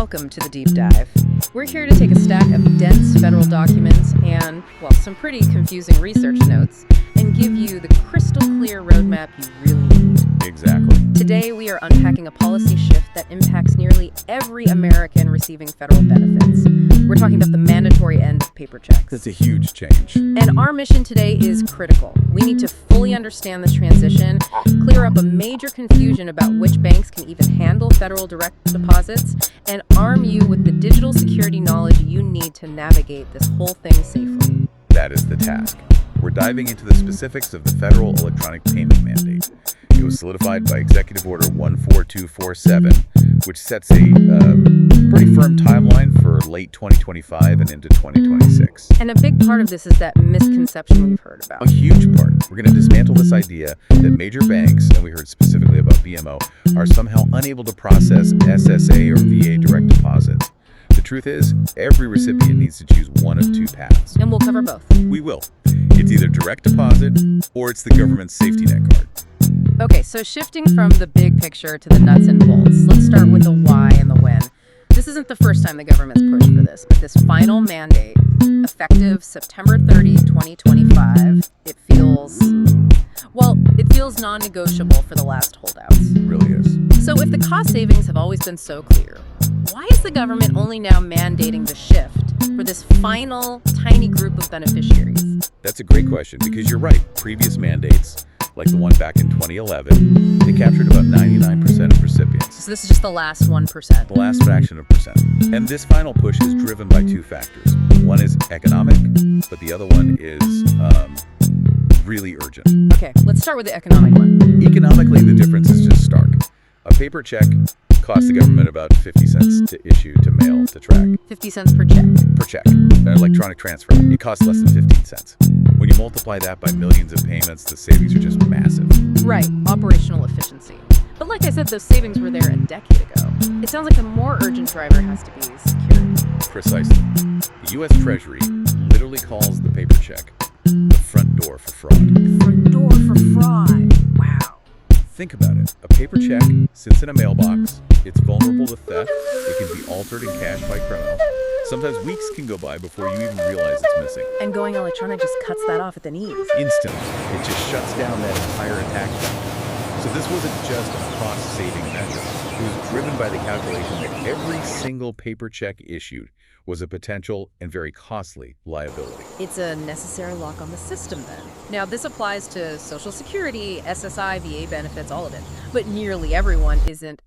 Welcome to the Deep Dive. We're here to take a stack of dense federal documents and, well, some pretty confusing research notes and give you the crystal clear roadmap you really need. Exactly. Today, we are unpacking a policy shift that impacts nearly every American receiving federal benefits. We're talking about the mandatory end of paper checks. That's a huge change. And our mission today is critical. We need to fully understand this transition, clear up a major confusion about which banks can even handle federal direct deposits, and arm you with the digital security knowledge you need to navigate this whole thing safely. That is the task. We're diving into the specifics of the federal electronic payment mandate. It was solidified by Executive Order 14247, which sets a pretty firm timeline for late 2025 and into 2026. And a big part of this is that misconception we've heard about. A huge part. We're going to dismantle this idea that major banks, and we heard specifically about BMO, are somehow unable to process SSA or VA direct deposits. The truth is, every recipient needs to choose one of two paths. And we'll cover both. We will. It's either direct deposit or it's the government's safety net card. Okay, so shifting from the big picture to the nuts and bolts, let's start with the why and the when. This isn't the first time the government's pushed for this, but this final mandate, effective September 30, 2025, it feels non-negotiable for the last holdouts. It really is. So if the cost savings have always been so clear, why is the government only now mandating the shift for this final tiny group of beneficiaries? That's a great question, because you're right. Previous mandates, like the one back in 2011, they captured about 99% of recipients. So this is just the last 1%. The last fraction of percent. And this final push is driven by two factors. One is economic, but the other one is really urgent. Okay, let's start with the economic one. Economically, the difference is just stark. A paper check costs the government about 50 cents to issue, to mail, to track. 50 cents per check. Per check. An electronic transfer. It costs less than 15 cents. When you multiply that by millions of payments, the savings are just massive. Right, operational efficiency. But like I said, those savings were there a decade ago. It sounds like the more urgent driver has to be security. Precisely. The U.S. Treasury literally calls the paper check the front door for fraud. Front door for fraud. Wow. Think about it. A paper check sits in a mailbox. It's vulnerable to theft. It can be altered and cashed by criminals. Sometimes weeks can go by before you even realize it's missing. And going electronic just cuts that off at the knees. Instantly. It just shuts down that entire attack vector. So this wasn't just a cost-saving measure. It was driven by the calculation that every single paper check issued was a potential and very costly liability. It's a necessary lock on the system then. Now, this applies to Social Security, SSI, VA benefits, all of it. But nearly everyone isn't